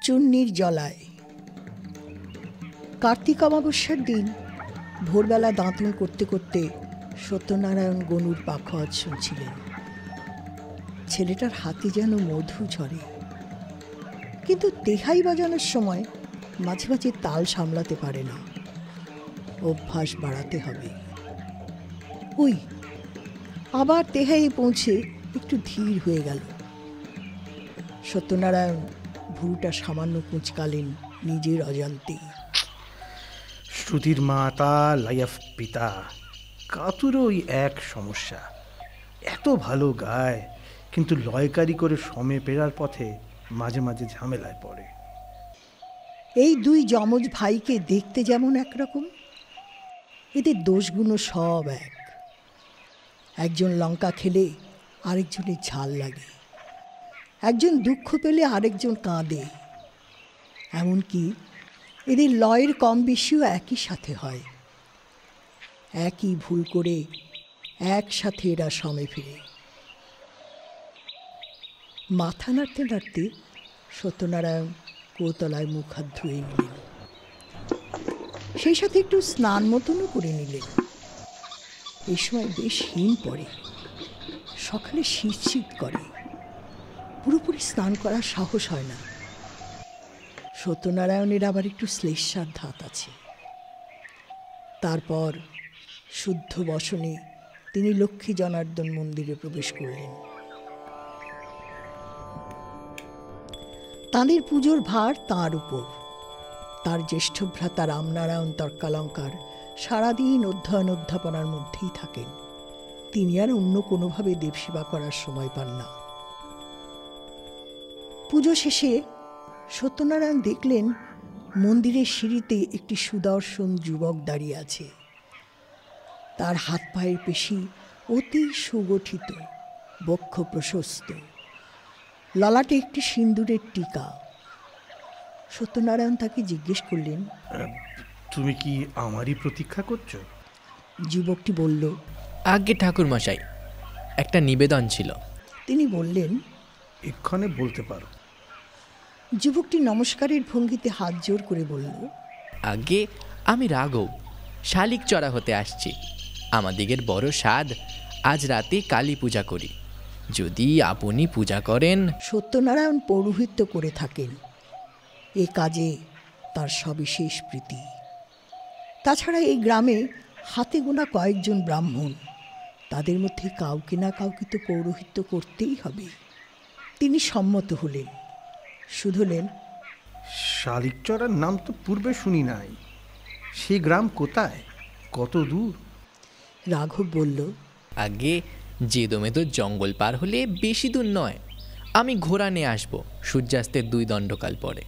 চূর্ণির জলায়। কার্তিক অমাবস্যার দিন ভোরবেলা দাঁতন করতে করতে সত্যনারায়ণ গনুর পাখোয়াজ শুনছিলেন। ছেলেটার হাতে যেন মধু ঝরে, কিন্তু তেহাই বাজানোর সময় মাঝে মাঝে তাল সামলাতে পারে না। অভ্যাস বাড়াতে হবে। ওই আবার তেহাই পৌঁছে একটু ধীর হয়ে গেল। সত্যনারায়ণ ভুরুটা সামান্য কুঁচকালেন নিজের অজান্তেই। শ্রুতির মাতা লাইফ পিতা, কাতুরও ওই এক সমস্যা। এত ভালো গায়, কিন্তু লয়কারি করে সমে পেরার পথে মাঝে মাঝে ঝামেলায় পড়ে। এই দুই যমজ ভাইকে দেখতে যেমন একরকম, এদের দোষগুলো সব এক। একজন লঙ্কা খেলে আরেকজনের ঝাল লাগে, একজন দুঃখ পেলে আরেকজন কাঁদে। এমনকি এদের লয়ের কম বেশিও একই সাথে হয়। একই ভুল করে একসাথে এরা সমে ফিরে। মাথা নাড়তে নাড়তে সত্যনারায়ণ কোতলায় মুখ হাত ধুয়ে নিলেন, সেই সাথে একটু স্নান মতনও করে নিলেন। এই সময় বেশ হিম পড়ে, সকালে শীত শীত করে, পুরোপুরি স্নান করার সাহস হয় না। সত্যনারায়ণের আবার একটু শ্লেষার ধাত আছে। তারপর শুদ্ধ বসনে তিনি লক্ষ্মী জনার্দন মন্দিরে প্রবেশ করলেন। তাঁদের পুজোর ভার তাঁর উপর। তার জ্যেষ্ঠ ভ্রাতা রামনারায়ণ তর্কালঙ্কার সারাদিন অধ্যয়ন অধ্যাপনার মধ্যেই থাকেন। তিনি আর অন্য কোনোভাবে দেবসেবা করার সময় পান না। পুজো শেষে সত্যনারায়ণ দেখলেন মন্দিরের সিঁড়িতে একটি সুদর্শন যুবক দাঁড়িয়ে আছে। তার হাত পায়ের পেশি অতি সুগঠিত, বক্ষ প্রশস্ত, ললাটে একটি সিন্দুরের টিকা। সত্যনারায়ণ তাকে জিজ্ঞেস করলেন, তুমি কি আমারই প্রতীক্ষা করছো? যুবকটি বলল, আজ্ঞে ঠাকুরমশাই, একটা নিবেদন ছিল। তিনি বললেন, এক্ষণে বলতে পারো। যুবকটি নমস্কারের ভঙ্গিতে হাত জোর করে বলল, আজ্ঞে আমি রাঘব, শালিক চড়া হতে আসছি। আমাদিগের বড় সাধ, আজ রাতে কালী পূজা করি, যদি আপনি পূজা করেন। সত্যনারায়ণ পৌরোহিত্য করে থাকেন, এ কাজে তার সবিশেষ প্রীতি। তাছাড়া এই গ্রামে হাতে গোনা কয়েকজন ব্রাহ্মণ, তাদের মধ্যে কাউকে না কাউকে তো পৌরোহিত্য করতেই হবে। তিনি সম্মত হলেন, শুধলেন, শালিকচড়ার নাম তো পূর্বে শুনি নাই। সে গ্রাম কোথায়, কত দূর? রাঘব বলল, আগে যে দমে তো জঙ্গল পার হলে বেশি দূর নয়। আমি ঘোড়া নিয়ে আসবো সূর্যাস্তের 2 দণ্ডকাল পরে।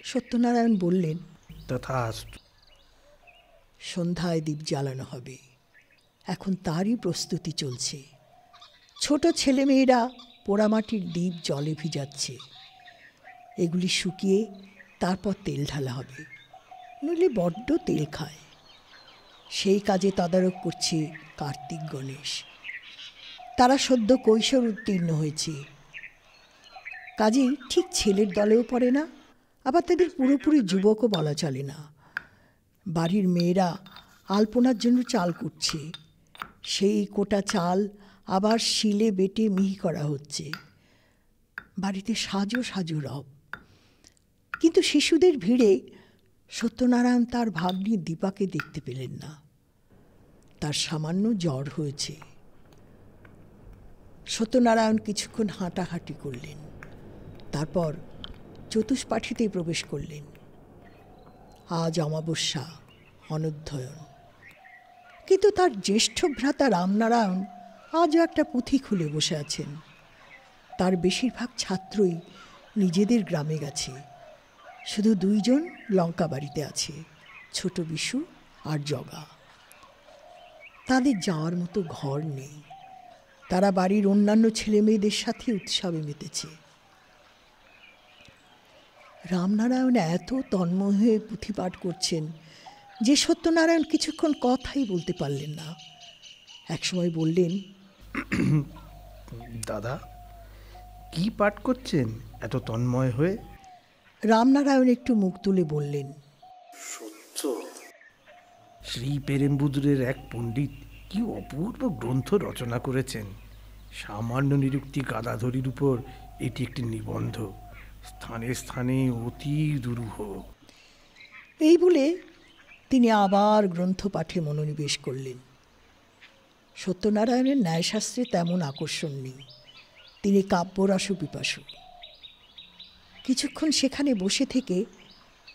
সত্যনারায়ণ বললেন, তথাস্তু। সন্ধ্যায় দীপ জ্বালানো হবে। এখন তারই প্রস্তুতি চলছে। ছোট ছেলেমেয়েরা পোড়ামাটির দ্বীপ জলে ভিজাচ্ছে। এগুলি শুকিয়ে তারপর তেল ঢালা হবে, নইলে বড্ড তেল খায়। সেই কাজে তদারক করছে কার্তিক গণেশ। তারা সদ্য কৈশোর উত্তীর্ণ হয়েছে, কাজেই ঠিক ছেলের দলেও পড়ে না, আবার তাদের পুরোপুরি যুবকও বলা চলে না। বাড়ির মেয়েরা আলপনার জন্য চাল কুটছে। সেই কোটা চাল আবার শিলে বেটে মিহি করা হচ্ছে। বাড়িতে সাজো সাজো রব। কিন্তু শিশুদের ভিড়ে সত্যনারায়ণ তার ভাগ্নি দীপাকে দেখতে পেলেন না। তার সামান্য জ্বর হয়েছে। সত্যনারায়ণ কিছুক্ষণ হাঁটাহাঁটি করলেন, তারপর চতুষ্পাঠীতেই প্রবেশ করলেন। আজ অমাবস্যা, অনধ্যয়ন। কিন্তু তার জ্যেষ্ঠ ভ্রাতা রামনারায়ণ আজও একটা পুঁথি খুলে বসে আছেন। তার বেশিরভাগ ছাত্রই নিজেদের গ্রামে গেছে। শুধু 2 জন লঙ্কা বাড়িতে আছে, ছোট বিশু আর জগা। তাদের যাওয়ার মতো ঘর নেই। তারা বাড়ির অন্যান্য ছেলে মেয়েদের সাথে উৎসবে মেতেছে। রামনারায়ণ এত তন্ময় হয়ে পুঁথি পাঠ করছেন যে সত্যনারায়ণ কিছুক্ষণ কথাই বলতে পারলেন না। একসময় বললেন, দাদা, কি পাঠ করছেন এত তন্ময় হয়ে? রামনারায়ণ একটু মুখ তুলে বললেন, সত্য। শ্রী পেরেম্বুদুরের এক পণ্ডিত কি অপূর্ব গ্রন্থ রচনা করেছেন। সামান্য নিরুক্তি গাদাধরীর উপর এটি একটি নিবন্ধ, স্থানে স্থানে অতি দুরূহ। এই বলে তিনি আবার গ্রন্থ পাঠে মনোনিবেশ করলেন। সত্যনারায়ণের ন্যায়শাস্ত্রে তেমন আকর্ষণ নেই, তিনি কাব্যরস পিপাসু। কিছুক্ষণ সেখানে বসে থেকে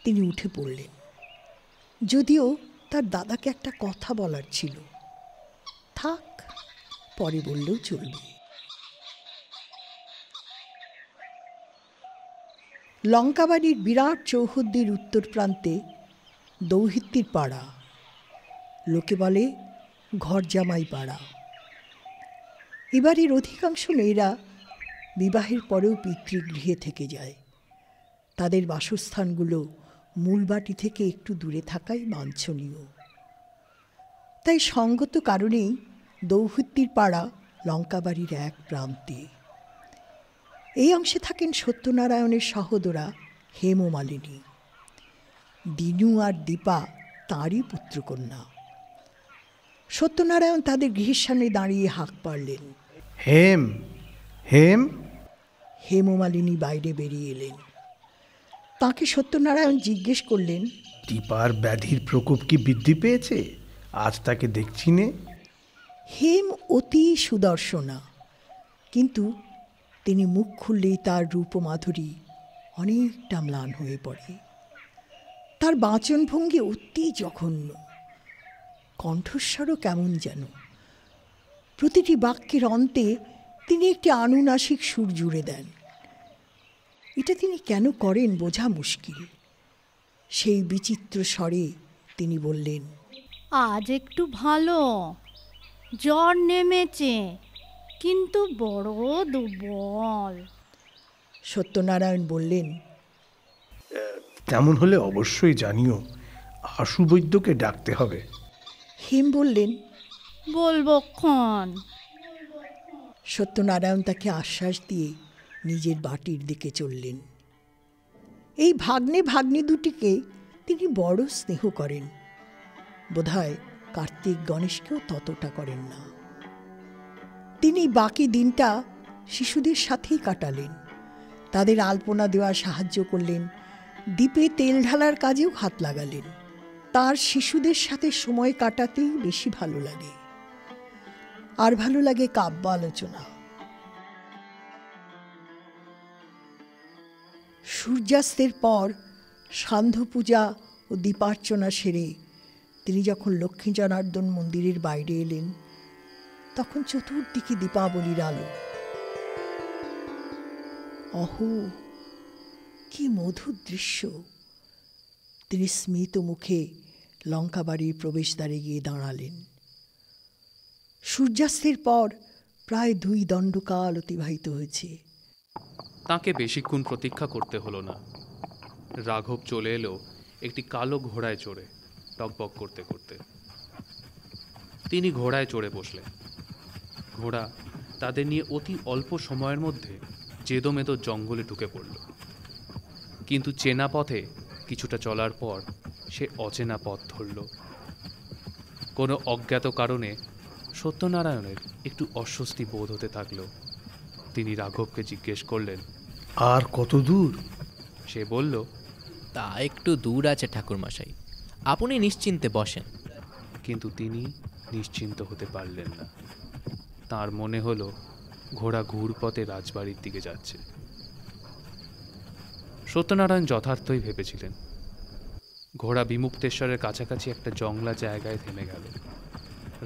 তিনি উঠে পড়লেন, যদিও তার দাদাকে একটা কথা বলার ছিল। থাক, পরে বললেও চলবে। লঙ্কাবাড়ির বিরাট চৌহদ্দির উত্তর প্রান্তে দৌহিত্রির পাড়া, লোকে বলে ঘর জামাই পাড়া। এবারের অধিকাংশ মেয়েরা বিবাহের পরেও পিতৃগৃহে থেকে যায়। তাদের বাসস্থানগুলো মূলবাটি থেকে একটু দূরে থাকাই বাঞ্ছনীয়। তাই সঙ্গত কারণেই দৌহিত্রির পাড়া লঙ্কাবাড়ির এক প্রান্তে। এই অংশে থাকেন সত্যনারায়ণের সহোদরা হেমমালিনী। দিনু আর দীপা তাঁরই পুত্রকন্যা। সত্যনারায়ণ তাদের গৃহের সামনে দাঁড়িয়ে হাঁক পারলেন, হেম, হেম। হেমমালিনী বাইরে বেরিয়ে এলেন। তাকে সত্যনারায়ণ জিজ্ঞেস করলেন, দীপার ব্যাধির প্রকোপ কি বৃদ্ধি পেয়েছে? আজ তাকে দেখছি নে। হেম অতি সুদর্শনা, কিন্তু তিনি মুখ খুললেই তার রূপমাধুরী অনেকটা ম্লান হয়ে পড়ে। তার বাচনভঙ্গি অতি জঘন্য, কণ্ঠস্বরও কেমন যেন। প্রতিটি বাক্যের অন্তে তিনি একটি আনুনাসিক সুর জুড়ে দেন। এটা তিনি কেন করেন বোঝা মুশকিল। সেই বিচিত্র স্বরে তিনি বললেন, আজ একটু ভালো, জ্বর নেমেছে, কিন্তু বড় দুর্বল। সত্যনারায়ণ বললেন, তেমন হলে অবশ্যই জানিও, আশু বৈদ্যকে ডাকতে হবে। হেম বললেন, বলবো ক্ষণ। সত্যনারায়ণ তাকে আশ্বাস দিয়ে নিজের বাটির দিকে চললেন। এই ভাগ্নে ভাগ্নি দুটিকে তিনি বড় স্নেহ করেন, বোধহয় কার্তিক গণেশকেও ততটা করেন না। তিনি বাকি দিনটা শিশুদের সাথেই কাটালেন। তাদের আলপনা দেওয়া সাহায্য করলেন, দ্বীপে তেল ঢালার কাজেও হাত লাগালেন। তার শিশুদের সাথে সময় কাটাতেই বেশি ভালো লাগে। আর ভালো লাগে কাব্য আলোচনা। সূর্যাস্তের পর সান্ধ্য পূজা ও দীপার্চনা সেরে তিনি যখন লক্ষ্মী জনার্দন মন্দিরের বাইরে এলেন, তখন চতুর্দিকে দীপাবলির আলো। অহো, কি মধুর দৃশ্য! তিনি স্মিত মুখে লঙ্কাবাড়ির প্রবেশদ্বারে গিয়ে দাঁড়ালেন। সূর্যাস্তের পর প্রায় 2 দণ্ডকাল অতিবাহিত হয়েছে। তাকে বেশিক্ষণ প্রতীক্ষা করতে হলো না। রাঘব চলে এলো একটি কালো ঘোড়ায় চড়ে, টকবক করতে করতে। তিনি ঘোড়ায় চড়ে বসলেন। ঘোড়া তাদের নিয়ে অতি অল্প সময়ের মধ্যে জেদোমেদো জঙ্গলে ঢুকে পড়ল। কিন্তু চেনা পথে কিছুটা চলার পর সে অচেনা পথ ধরল। কোনো অজ্ঞাত কারণে সত্যনারায়ণের একটু অস্বস্তি বোধ হতে থাকল। তিনি রাঘবকে জিজ্ঞেস করলেন, আর কত দূর? সে বলল, তা একটু দূর আছে ঠাকুরমশাই, আপনি নিশ্চিন্তে বসেন। কিন্তু তিনি নিশ্চিন্ত হতে পারলেন না। তার মনে হলো ঘোড়া ঘুরপথে রাজবাড়ির দিকে যাচ্ছে। সত্যনারায়ণ যথার্থই ভেবেছিলেন। ঘোড়া বিমুক্তেশ্বরের কাছাকাছি একটা জংলা জায়গায় থেমে গেল।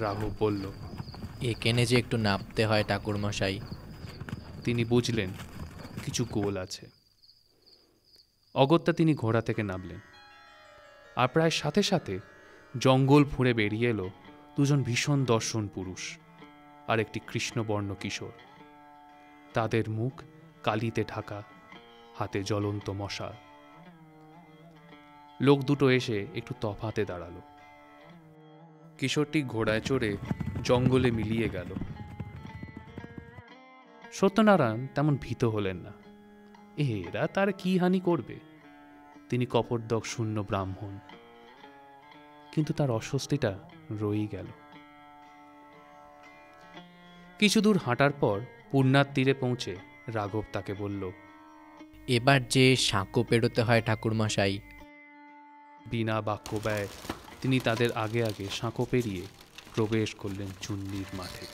রাঘব বলল, এখানে যে একটু নামতে হয় ঠাকুরমশাই। তিনি বুঝলেন কিছু গোল আছে। অগত্যা তিনি ঘোড়া থেকে নামলেন। আর প্রায় সাথে সাথে জঙ্গল ফুঁড়ে বেরিয়ে এলো 2 ভীষণ দর্শন পুরুষ আর একটি কৃষ্ণবর্ণ কিশোর। তাদের মুখ কালিতে ঢাকা, হাতে জ্বলন্ত মশাল। লোক দুটো এসে একটু তফাতে দাঁড়ালো। কিশোরটি ঘোড়ায় চড়ে জঙ্গলে মিলিয়ে গেল। সত্যনারায়ণ তেমন ভীত হলেন না। এরা তার কি হানি করবে? তিনি কপর্দক শূন্য ব্রাহ্মণ, কিন্তু তার অস্বস্তিটা রয়েই গেল। কিছু দূর হাঁটার পর পূর্ণার তীরে পৌঁছে রাঘব তাকে বলল, এবার যে সাঁকো পেরোতে হয় ঠাকুরমশাই। বিনা বাক্য ব্যয় তিনি তাদের আগে আগে সাঁকো পেরিয়ে প্রবেশ করলেন চুন্নির মাঠে।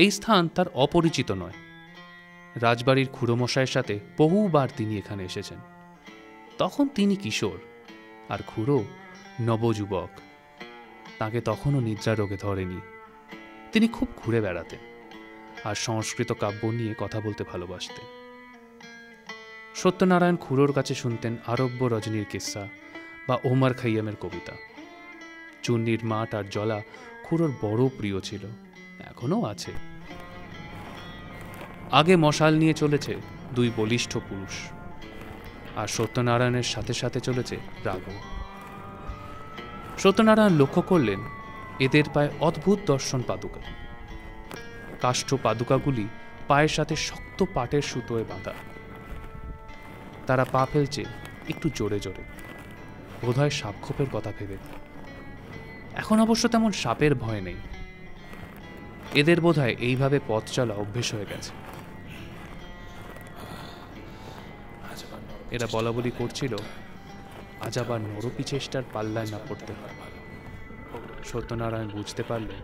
এই স্থান তার অপরিচিত নয়। রাজবাড়ির খুড়োমশাইয়ের সাথে বহুবার তিনি এখানে এসেছেন। তখন তিনি কিশোর আর খুড়ো নবযুবক। তাকে তখনও নিদ্রা রোগে ধরেনি। তিনি খুব ঘুরে বেড়াতেন আর সংস্কৃত কাব্য নিয়ে কথা বলতে ভালোবাসতেন। সত্যনারায়ণ খুড়োর কাছে শুনতেন আরব্য রজনীর কিস্সা বা ওমর খৈয়ামের কবিতা। চুন্নির মাঠ আর জলা খুড়োর বড় প্রিয় ছিল, এখনও আছে। আগে মশাল নিয়ে চলেছে দুই বলিষ্ঠ পুরুষ, আর সত্যনারায়ণের সাথে সাথে চলেছে রাঘব। সত্যনারায়ণ লক্ষ্য করলেন এদের পায়ে অদ্ভুত দর্শন পাদুকা। কাষ্ঠ পাদুকাগুলি পায়ের সাথে শক্ত পাটের সুতোয় বাঁধা। তারা পা ফেলছে একটু জোরে জোরে, বোধহয় সাপখোপের কথা ভেবে। এখন অবশ্য তেমন সাপের ভয় নেই। এদের বোধহয় এইভাবে পথ চলা অভ্যেস হয়ে গেছে। এরা বলা বলি করছিল আজ আবার নরপি চেষ্টার পাল্লায় না পড়তে হয়। সত্যনারায়ণ বুঝতে পারলেন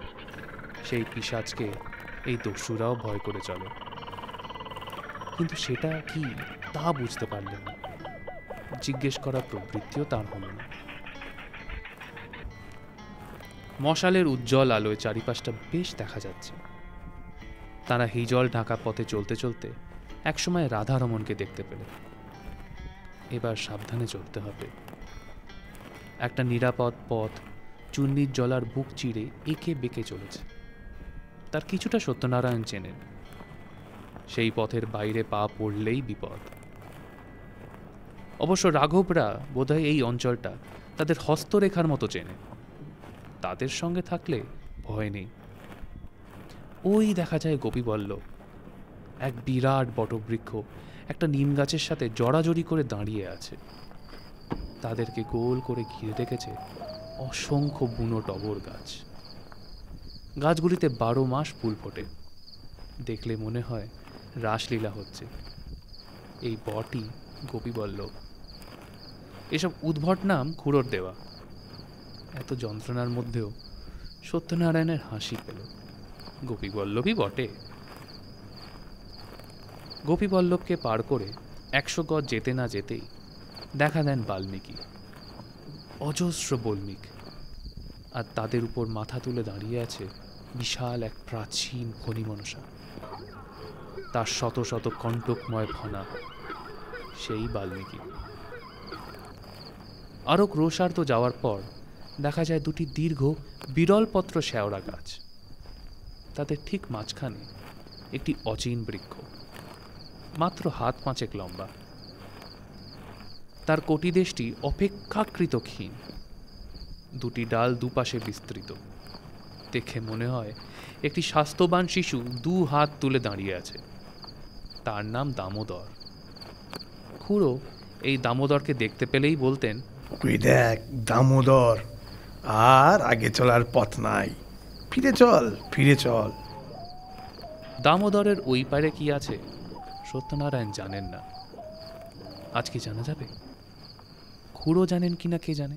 সেই পিশাচকে এই দস্যুরাও ভয় করে চলে, কিন্তু সেটা কি তা বুঝতে পারলেন না। জিজ্ঞেস করার প্রবৃত্তিও তার হল না। মশালের উজ্জ্বল আলোয় চারিপাশটা বেশ দেখা যাচ্ছে। তারা হিজল ঢাকা পথে চলতে চলতে একসময় রাধারমণকে দেখতে পেলেন। এবার সাবধানে চলতে হবে। একটা নিরাপদ পথ চুন্নির জলার বুক চিরে এঁকে বেঁকে চলেছে। তার কিছুটা সত্যনারায়ণ চেনেন। সেই পথের বাইরে পা পড়লেই বিপদ। অবশ্য রাঘবরা বোধহয় এই অঞ্চলটা তাদের হস্তরেখার মতো চেনে। তাদের সঙ্গে থাকলে ভয় নেই। ওই দেখা যায় গোপীবল্লভ, এক বিরাট বটবৃক্ষ একটা নিম গাছের সাথে জড়াজড়ি করে দাঁড়িয়ে আছে। তাদেরকে গোল করে ঘিরে রেখেছে অসংখ্য বুনো টগর গাছ। গাছগুলিতে 12 মাস ফুল ফোটে। দেখলে মনে হয় রাসলীলা হচ্ছে। এই বটই গোপীবল্লভ। এসব উদ্ভট নাম খুড়োর দেওয়া। এত যন্ত্রণার মধ্যেও সত্যনারায়ণের হাসি পেল। গোপীবল্লভই বটে। গোপীবল্লভকে পার করে 100 গজ যেতে না যেতেই দেখা দেন বাল্মীকি। অজস্র বল্মিক, আর তাদের উপর মাথা তুলে দাঁড়িয়ে আছে বিশাল এক প্রাচীন ফণিমনসা। তার শত শত কণ্টকময় ফনা, সেই বাল্মীকি। আরো ক্রোশার্ধ যাওয়ার পর দেখা যায় দুটি দীর্ঘ বিরলপত্র শেওড়া গাছ। তাদের ঠিক মাঝখানে একটি অচিন বৃক্ষ, মাত্র হাত 5 লম্বা। তার কটিদেশটি অপেক্ষাকৃত ক্ষীণ। দুটি ডাল দুপাশে বিস্তৃত। দেখে মনে হয় একটি স্বাস্থ্যবান শিশু 2 হাত তুলে দাঁড়িয়ে আছে। তার নাম দামোদর। খুড়ো এই দামোদরকে দেখতে পেলেই বলতেন, তুই দেখ দামোদর, আর আগে চলার পথ নাই, ফিরে চল ফিরে চল। দামোদরের ওই পারে কি আছে সত্যনারায়ণ জানেন না। আজ কি জানা যাবে? খুড়ো জানেন কিনা কে জানে।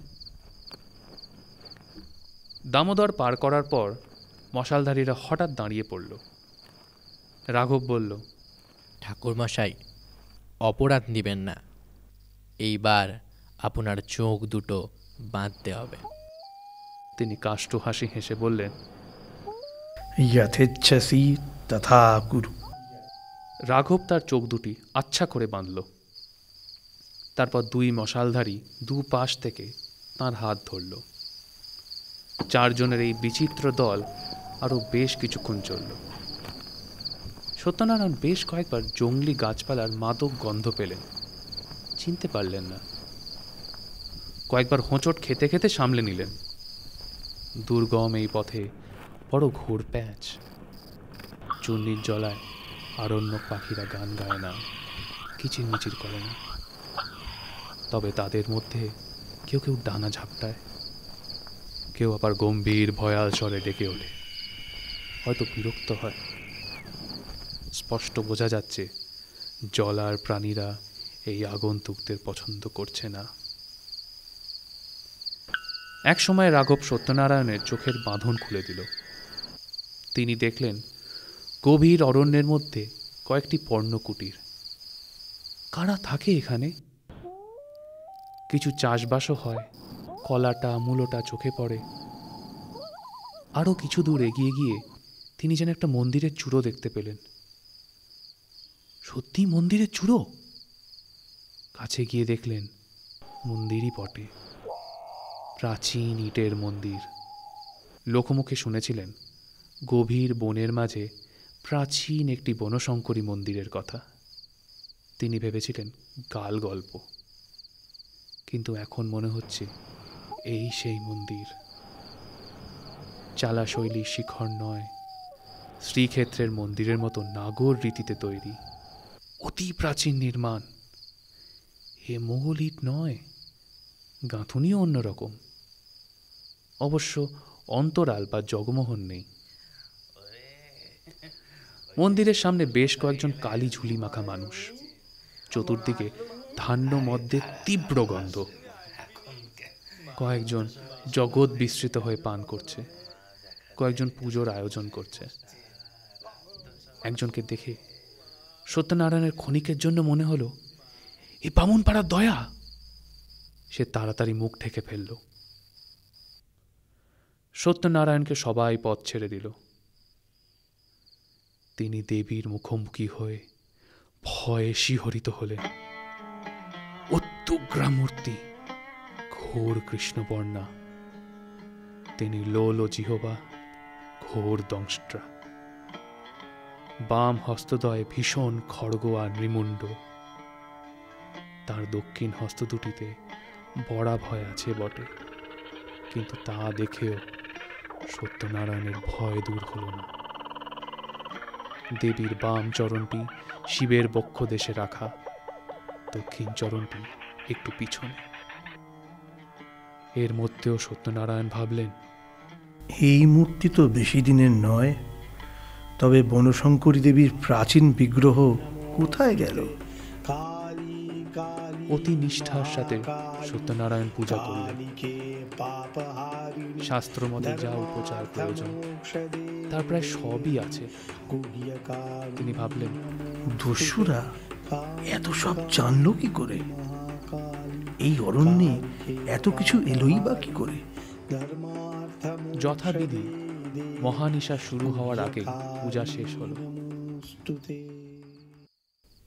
দামোদর পার করার পর মশালধারীরা হঠাৎ দাঁড়িয়ে পড়ল। রাঘব বলল, ঠাকুরমশাই, অপরাধ নিবেন না। এইবার আপনার চোখ দুটো বাঁধতে হবে। তিনি কাষ্ঠ হাসি হেসে বললেন, যথেচ্ছসি তথা কুরু। রাঘব তার চোখ দুটি আচ্ছা করে বাঁধল। তারপর 2 মশালধারী 2 পাশ থেকে তাঁর হাত ধরল। 4 জনের এই বিচিত্র দল আরো বেশ কিছুক্ষণ চলল। সত্যনারায়ণ বেশ কয়েকবার জঙ্গলি গাছপালার মাদক গন্ধ পেলেন, চিনতে পারলেন না। কয়েকবার হোঁচট খেতে খেতে সামলে নিলেন। দুর্গম এই পথে বড় ঘোর প্যাঁচ। চুন্নির জলায় আরণ্যক পাখিরা গান গায় না, কিচিরমিচির করে না। তবে তাদের মধ্যে কেউ কেউ ডানা ঝাপটায়, কেউ আবার গম্ভীর ভয়াল স্বরে ডেকে ওঠে, হয়তো বিরক্ত হয়। স্পষ্ট বোঝা যাচ্ছে জলার প্রাণীরা এই আগন্তুকদের পছন্দ করছে না। এক সময় রাঘব সত্যনারায়ণের চোখের বাঁধন খুলে দিল। তিনি দেখলেন গভীর অরণ্যের মধ্যে কয়েকটি পর্ণকুটির। কারা থাকে এখানে? কিছু চাষবাসও হয়, কলাটা মূলোটা চোখে পড়ে। আরও কিছু দূর এগিয়ে গিয়ে তিনি যেন একটা মন্দিরের চূড়ো দেখতে পেলেন। সত্যি মন্দিরের চূড়ো? কাছে গিয়ে দেখলেন মন্দিরই বটে, প্রাচীন ইটের মন্দির। লোকমুখে শুনেছিলেন গভীর বনের মাঝে প্রাচীন একটি বনশঙ্করী মন্দিরের কথা। তিনি ভেবেছিলেন গাল গল্প, কিন্তু এখন মনে হচ্ছে এই সেই মন্দির। চালাশৈলী শিখর নয়, শ্রীক্ষেত্রের মন্দিরের মতো নাগর রীতিতে তৈরি, অতি প্রাচীন নির্মাণ। এ মোগল ইট নয়, গাঁথুনিও অন্যরকম। অবশ্য অন্তরাল বা জগমোহন নেই। মন্দিরের সামনে বেশ কয়েকজন কালি ঝুলি মাখা মানুষ। চতুর্দিকে ধান্য মদ্যের তীব্র গন্ধ। কয়েকজন জগৎ বিস্তৃত হয়ে পান করছে, কয়েকজন পুজোর আয়োজন করছে। একজনকে দেখে সত্যনারায়ণের ক্ষণিকের জন্য মনে হলো এ বামুনপাড়ার দয়া। সে তাড়াতাড়ি মুখ ঢেকে ফেলল। সত্যনারায়ণকে সবাই পথ ছেড়ে দিল। তিনি দেবীর মুখোমুখি হয়ে ভয়ে শিহরিত হলেন। অত্যুগ্রা মূর্তি, ঘোর কৃষ্ণবর্ণা। তিনি লোল ও জিহবা, ঘোর দংষ্ট্রা। বাম হস্তদ্বয়ে ভীষণ খড়গ আর নৃমুণ্ড। তার দক্ষিণ হস্ত দুটিতে বড়া ভয় আছে বটে, কিন্তু তা দেখেও সত্যনারায়ণের ভয় দূর হল না। দেবীর বাম চরণটি শিবের বক্ষ দেশে রাখা, দক্ষিণ চরণটি একটু পিছনে। এর মধ্যেও সত্যনারায়ণ ভাবলেন, এই মূর্তি তো বেশি দিনের নয়, তবে বনশঙ্করী দেবীর প্রাচীন বিগ্রহ কোথায় গেল? অতি নিষ্ঠার সাথে সত্যনারায়ণ পূজা করলেন। শাস্ত্র মতে যা উপচার প্রয়োজন তার প্রায় সবই আছে। তিনি ভাবলেন, দস্যুরা এত সব জানলো কি করে? এই অরণ্যে এত কিছু এলোই বা কি করে? যথাবিধি মহানিশা শুরু হওয়ার আগে পূজা শেষ হল।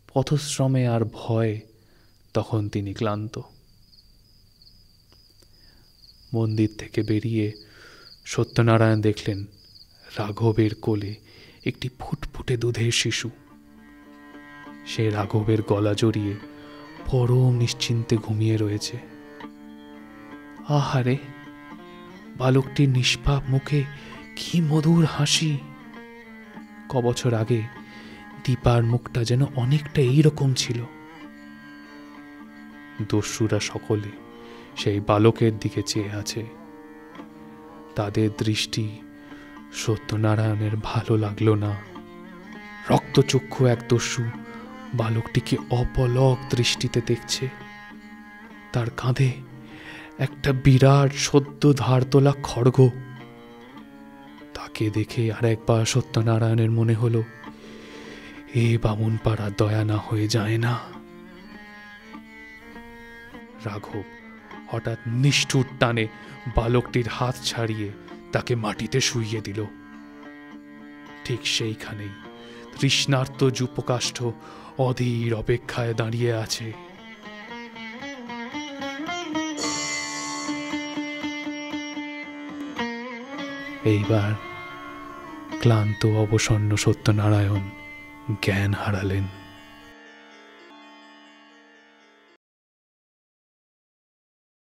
পথশ্রমে আর ভয় তখন তিনি ক্লান্ত। মন্দির থেকে বেরিয়ে সত্যনারায়ণ দেখলেন রাঘবের কোলে একটি ফুটফুটে দুধের শিশু। সে রাঘবের গলা জড়িয়ে পরম নিশ্চিন্তে ঘুমিয়ে রয়েছে। আহারে, বালকটির নিষ্পাপ মুখে কি মধুর হাসি! কবছর আগে দীপার মুখটা যেন অনেকটা এইরকম ছিল। দস্যুরা সকলে সেই বালকের দিকে চেয়ে আছে। তাদের দৃষ্টি সত্যনারায়ণের ভালো লাগলো না। রক্তচক্ষু এক দস্যু বালকটিকে অপলক দৃষ্টিতে দেখছে। তার কাঁধে একটা বিরাট সদ্য ধার তোলা খড়গ। তাকে দেখে আর একবার সত্যনারায়ণের মনে হলো, এ বামুনপাড়া দয়া না হয়ে যায় না। রাঘব হঠাৎ নিষ্ঠুর টানে বালকটির হাত ছাড়িয়ে তাকে মাটিতে শুইয়ে দিল। ঠিক সেইখানেই তৃষ্ণার্ত যুপকাষ্ঠ অধীর অপেক্ষায় দাঁড়িয়ে আছে। এইবার ক্লান্ত অবসন্ন সত্যনারায়ণ জ্ঞান হারালেন।